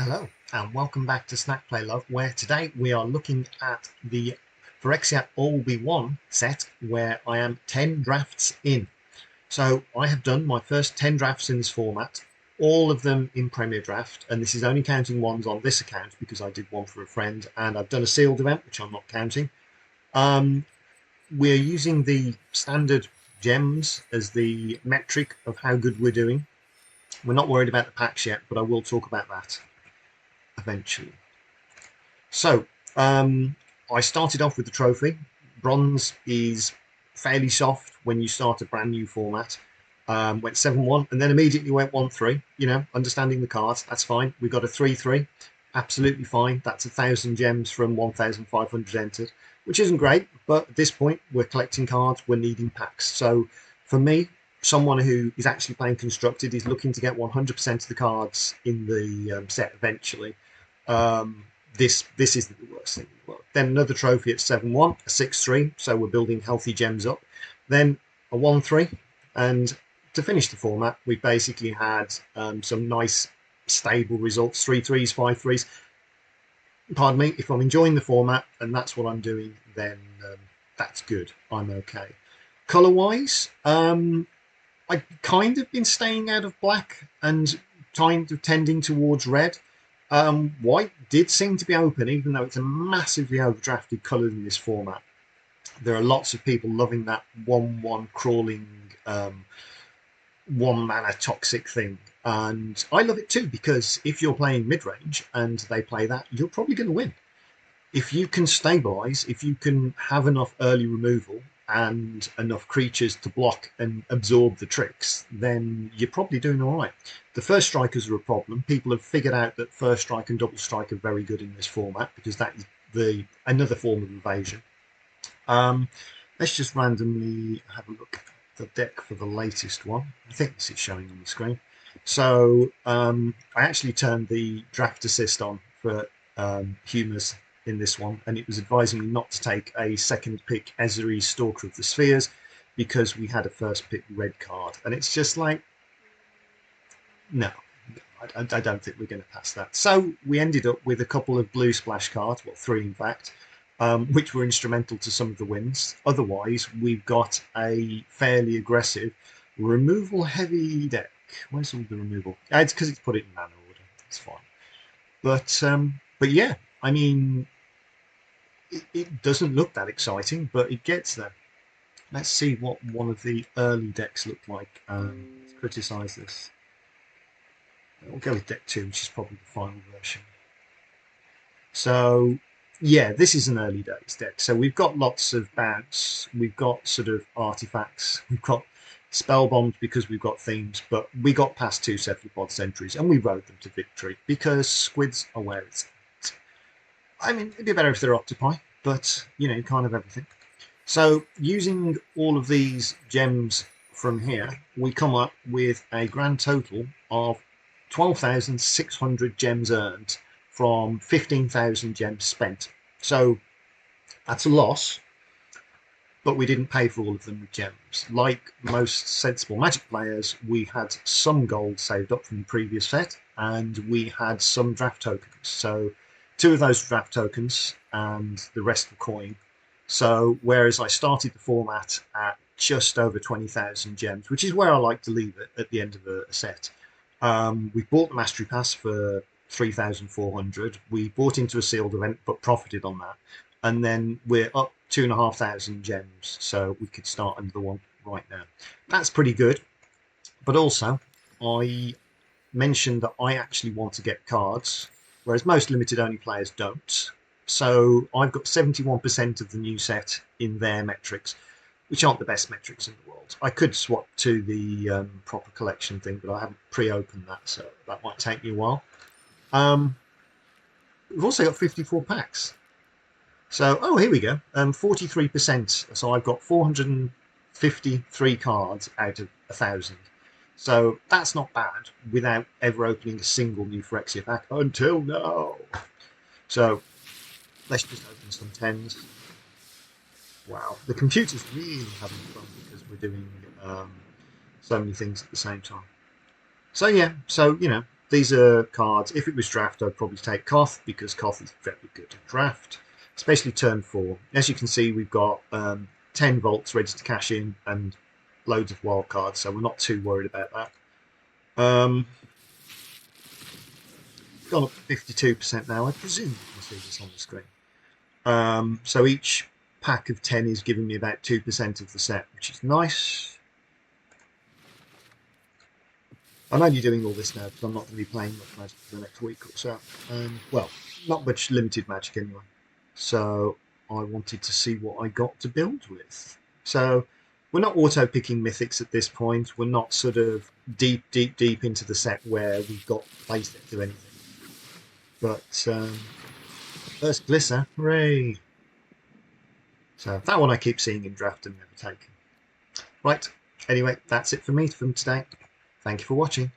Hello and welcome back to Snack Play Love, where today we are looking at the Phyrexia All Be One set, where I am 10 drafts in. So I have done my first 10 drafts in this format, all of them in Premier Draft, and this is only counting ones on this account because I did one for a friend, and I've done a sealed event, which I'm not counting. We're using the standard gems as the metric of how good we're doing. We're not worried about the packs yet, but I will talk about that eventually. So I started off with the trophy. Bronze is fairly soft when you start a brand new format. Went 7-1 and then immediately went 1-3. You know, understanding the cards, that's fine. We got a 3-3, absolutely fine. That's 1,000 gems from 1,500 entered, which isn't great, but at this point we're collecting cards, we're needing packs. So for me, someone who is actually playing constructed is looking to get 100% of the cards in the set eventually. This isn't the worst thing in the world. Then another trophy at 7-1, a 6-3, so we're building healthy gems up. Then a 1-3, and to finish the format, we basically had some nice stable results, 3-3s, 5-3s. Pardon me, if I'm enjoying the format and that's what I'm doing, then that's good. I'm okay. Colour-wise, I've kind of been staying out of black and kind of tending towards red. White did seem to be open, even though it's a massively overdrafted colour in this format. There are lots of people loving that 1-1 crawling, 1-mana toxic thing. And I love it too, because if you're playing mid-range and they play that, you're probably going to win. If you can stabilise, if you can have enough early removal and enough creatures to block and absorb the tricks, then you're probably doing all right. The first strikers are a problem. People have figured out that first strike and double strike are very good in this format because that is another form of evasion. Let's just randomly have a look at the deck for the latest one. I think this is showing on the screen. So I actually turned the draft assist on for Humours in this one, and it was advising me not to take a second pick Ezeri Stalker of the Spheres because we had a first pick red card, and it's just like, no, I don't think we're going to pass that. So we ended up with a couple of blue splash cards, well, 3 in fact, which were instrumental to some of the wins. Otherwise, we've got a fairly aggressive removal heavy deck. Where's all the removal? It's because it's put it in mana order. It's fine. But yeah, I mean, it doesn't look that exciting, but it gets there. Let's see what one of the early decks looked like. Let's criticise this. We'll go with deck 2, which is probably the final version. So yeah, this is an early days deck. So we've got lots of bounce, we've got sort of artifacts, we've got spell bombs because we've got themes, but we got past 2 cephalopod sentries and we rode them to victory because squids are where it's at. I mean, it'd be better if they're octopi, but you know, you can't have everything. So using all of these gems from here, we come up with a grand total of 12,600 gems earned from 15,000 gems spent. So that's a loss, but we didn't pay for all of them with gems. Like most sensible Magic players, we had some gold saved up from the previous set, and we had some draft tokens. So 2 of those draft tokens and the rest were coin. So whereas I started the format at just over 20,000 gems, which is where I like to leave it at the end of a set, we bought the Mastery Pass for 3,400. We bought into a sealed event, but profited on that. And then we're up 2,500 gems, so we could start another one right now. That's pretty good. But also, I mentioned that I actually want to get cards, whereas most limited only players don't. So I've got 71% of the new set in their metrics, which aren't the best metrics in the world. I could swap to the proper collection thing, but I haven't pre-opened that, so that might take me a while. We've also got 54 packs. So, oh, here we go. 43%. So I've got 453 cards out of 1,000. So that's not bad without ever opening a single new Phyrexia pack until now. So let's just open some 10s. Wow, the computer's really having fun because we're doing so many things at the same time. So yeah, so you know, these are cards. If it was draft, I'd probably take Koth because Koth is very good at draft, especially turn 4. As you can see, we've got 10 volts ready to cash in and loads of wild cards, so we're not too worried about that. Gone up to 52% now. I presume you can see this on the screen. So each pack of 10 is giving me about 2% of the set, which is nice. I'm only doing all this now because I'm not going to be playing much Magic for the next week or so. Well, not much limited Magic anyway. So I wanted to see what I got to build with. So we're not auto-picking mythics at this point. We're not sort of deep into the set where we've got place to do anything. But first Glisser, hooray! So that one I keep seeing in draft and never taken. Right, anyway, that's it for me from today. Thank you for watching.